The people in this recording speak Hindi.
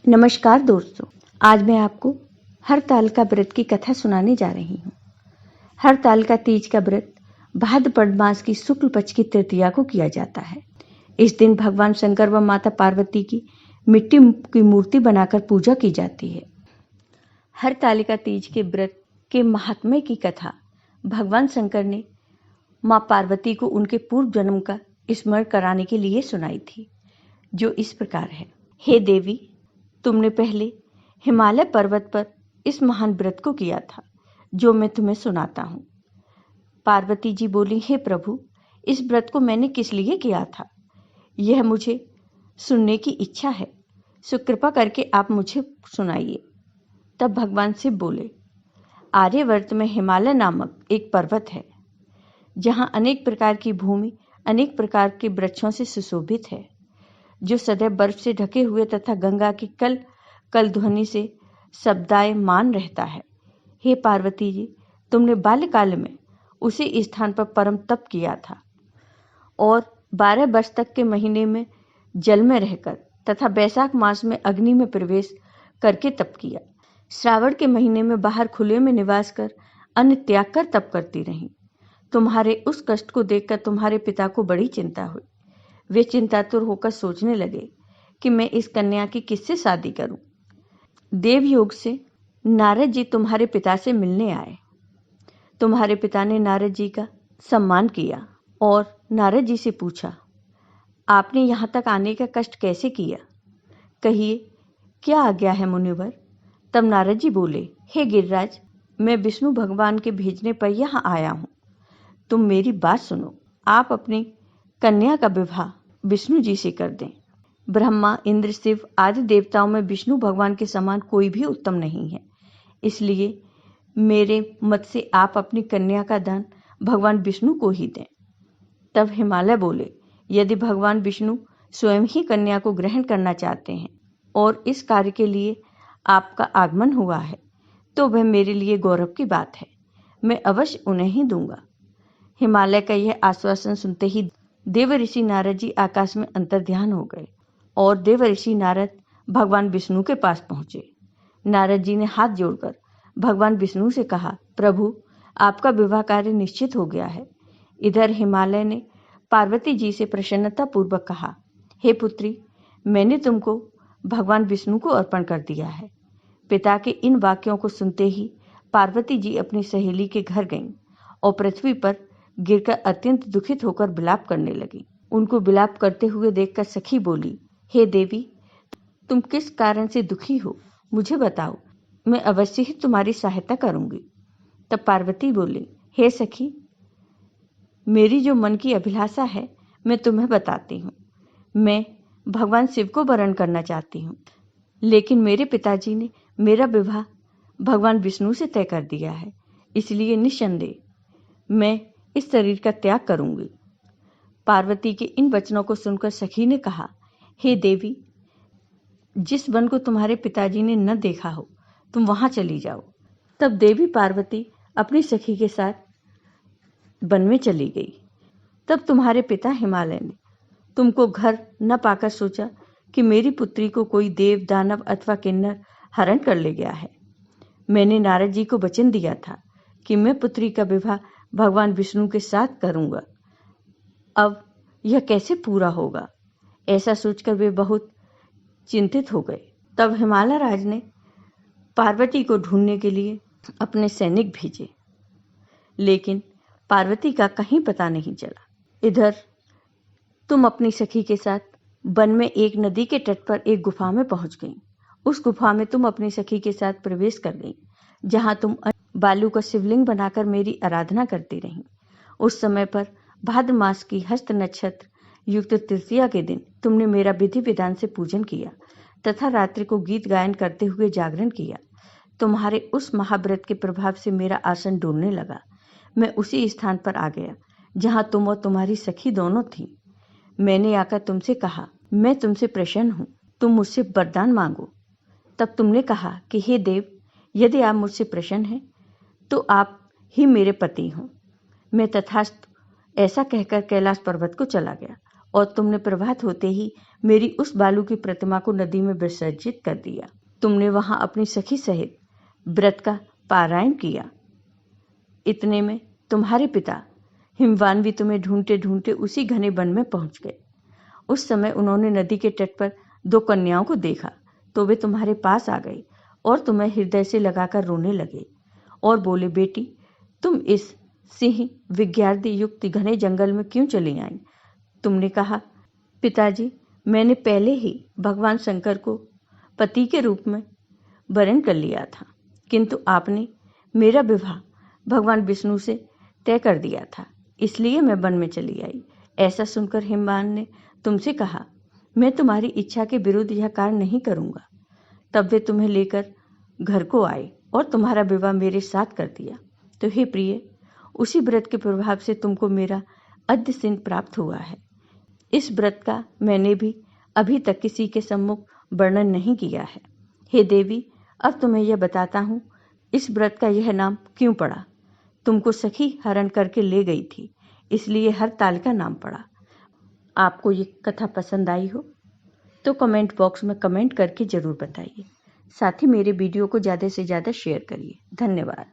नमस्कार दोस्तों, आज मैं आपको हरतालिका व्रत की कथा सुनाने जा रही हूँ। हरतालिका तीज का व्रत भाद्रपद मास की शुक्ल पक्ष की तृतीया को किया जाता है। इस दिन भगवान शंकर व माता पार्वती की मिट्टी की मूर्ति बनाकर पूजा की जाती है। हरतालिका तीज के व्रत के महात्म्य की कथा भगवान शंकर ने माँ पार्वती को उनके पूर्व जन्म का स्मरण कराने के लिए सुनाई थी, जो इस प्रकार है। हे देवी, तुमने पहले हिमालय पर्वत पर इस महान व्रत को किया था, जो मैं तुम्हें सुनाता हूँ। पार्वती जी बोली, हे प्रभु, इस व्रत को मैंने किस लिए किया था, यह मुझे सुनने की इच्छा है, सो कृपा करके आप मुझे सुनाइए। तब भगवान शिव बोले, आर्यवर्त में हिमालय नामक एक पर्वत है, जहाँ अनेक प्रकार की भूमि अनेक प्रकार के वृक्षों से सुशोभित है, जो सदैव बर्फ से ढके हुए तथा गंगा की कल ध्वनि से शब्दायमान रहता है। हे पार्वती जी, तुमने बाल्यकाल में उसी स्थान पर परम तप किया था और 12 वर्ष तक के महीने में जल में रहकर तथा बैसाख मास में अग्नि में प्रवेश करके तप किया। श्रावण के महीने में बाहर खुले में निवास कर अन्न त्याग कर तप करती रही। तुम्हारे उस कष्ट को देखकर तुम्हारे पिता को बड़ी चिंता हुई। वे चिंतातुर होकर सोचने लगे कि मैं इस कन्या की किससे शादी करूं। देवयोग से नारद जी तुम्हारे पिता से मिलने आए। तुम्हारे पिता ने नारद जी का सम्मान किया और नारद जी से पूछा, आपने यहाँ तक आने का कष्ट कैसे किया? कहिए, क्या आज्ञा है मुनिवर? तब नारद जी बोले, हे गिरिराज, मैं विष्णु भगवान के भेजने पर यहाँ आया हूँ। तुम मेरी बात सुनो। आप अपनी कन्या का विवाह विष्णु जी से कर दें। ब्रह्मा, इंद्र, शिव आदि देवताओं में विष्णु भगवान के समान कोई भी उत्तम नहीं है। इसलिए मेरे मत से आप अपनी कन्या का दान भगवान विष्णु को ही दें। तब हिमालय बोले, यदि भगवान विष्णु स्वयं ही कन्या को ग्रहण करना चाहते हैं और इस कार्य के लिए आपका आगमन हुआ है, तो वह मेरे लिए गौरव की बात है। मैं अवश्य उन्हें ही दूंगा। हिमालय का यह आश्वासन सुनते ही देव ऋषि नारद जी आकाश में अंतर्ध्यान हो गए और देव ऋषि नारद भगवान विष्णु के पास पहुंचे। नारद जी ने हाथ जोड़कर भगवान विष्णु से कहा, प्रभु, आपका विवाह कार्य निश्चित हो गया है। इधर हिमालय ने पार्वती जी से प्रसन्नता पूर्वक कहा, हे पुत्री, मैंने तुमको भगवान विष्णु को अर्पण कर दिया है। पिता के इन वाक्यों को सुनते ही पार्वती जी अपनी सहेली के घर गईं और पृथ्वी पर गिरकर अत्यंत दुखित होकर विलाप करने लगी। उनको विलाप करते हुए देखकर सखी बोली, हे देवी, तुम किस कारण से दुखी हो, मुझे बताओ, मैं अवश्य ही तुम्हारी सहायता करूंगी। तब पार्वती बोली, हे सखी, मेरी जो मन की अभिलाषा है मैं तुम्हें बताती हूँ। मैं भगवान शिव को वरण करना चाहती हूँ, लेकिन मेरे पिताजी ने मेरा विवाह भगवान विष्णु से तय कर दिया है। इसलिए निस्संदेह मैं इस शरीर का त्याग करूंगी। पार्वती के इन वचनों को सुनकर सखी ने कहा, हे देवी, जिस वन को तुम्हारे पिताजी ने न देखा हो, तुम वहां चली जाओ। तब देवी पार्वती अपनी सखी के साथ वन में चली गई। तब तुम्हारे पिता हिमालय ने तुमको घर न पाकर सोचा कि मेरी पुत्री को कोई देव, दानव अथवा किन्नर हरण कर ले गया है। मैंने नारद जी को वचन दिया था कि मैं पुत्री का विवाह भगवान विष्णु के साथ करूंगा। अब यह कैसे पूरा होगा? ऐसा सोचकर वे बहुत चिंतित हो गए। तब हिमालय राज ने पार्वती को ढूंढने के लिए अपने सैनिक भेजे, लेकिन पार्वती का कहीं पता नहीं चला। इधर तुम अपनी सखी के साथ वन में एक नदी के तट पर एक गुफा में पहुंच गई। उस गुफा में तुम अपनी सखी के साथ प्रवेश कर गई, जहां तुम बालू का शिवलिंग बनाकर मेरी आराधना करती रही। उस समय पर भाद्र मास की हस्त नक्षत्र युक्त तृतीया के दिन तुमने मेरा विधि विधान से पूजन किया तथा रात्रि को गीत गायन करते हुए जागरण किया। तुम्हारे उस महाव्रत के प्रभाव से मेरा आसन डोलने लगा। मैं उसी स्थान पर आ गया जहां तुम और तुम्हारी सखी दोनों थी। मैंने आकर तुमसे कहा, मैं तुमसे प्रसन्न हूँ, तुम मुझसे वरदान मांगो। तब तुमने कहा कि हे देव, यदि आप मुझसे प्रसन्न हैं तो आप ही मेरे पति हों। मैं तथास्तु ऐसा कहकर कैलाश पर्वत को चला गया और तुमने प्रभात होते ही मेरी उस बालू की प्रतिमा को नदी में विसर्जित कर दिया। तुमने वहां अपनी सखी सहित व्रत का पारायण किया। इतने में तुम्हारे पिता हिमवान तुम्हें ढूंढते ढूंढते उसी घने वन में पहुंच गए। उस समय उन्होंने नदी के तट पर 2 कन्याओं को देखा तो वे तुम्हारे पास आ गए और तुम्हें हृदय से लगाकर रोने लगे और बोले, बेटी तुम इस सिंह विज्ञाति युक्त घने जंगल में क्यों चली आई? तुमने कहा, पिताजी मैंने पहले ही भगवान शंकर को पति के रूप में वरण कर लिया था, किंतु आपने मेरा विवाह भगवान विष्णु से तय कर दिया था, इसलिए मैं वन में चली आई। ऐसा सुनकर हिमवान ने तुमसे कहा, मैं तुम्हारी इच्छा के विरुद्ध यह कार्य नहीं करूंगा। तब वे तुम्हें लेकर घर को आए और तुम्हारा विवाह मेरे साथ कर दिया। तो हे प्रिय, उसी व्रत के प्रभाव से तुमको मेरा अद्य सिंह प्राप्त हुआ है। इस व्रत का मैंने भी अभी तक किसी के सम्मुख वर्णन नहीं किया है। हे देवी, अब तुम्हें यह बताता हूँ, इस व्रत का यह नाम क्यों पड़ा। तुमको सखी हरण करके ले गई थी, इसलिए हरतालिका नाम पड़ा। आपको ये कथा पसंद आई हो तो कमेंट बॉक्स में कमेंट करके ज़रूर बताइए। साथ ही मेरे वीडियो को ज़्यादा से ज़्यादा शेयर करिए। धन्यवाद।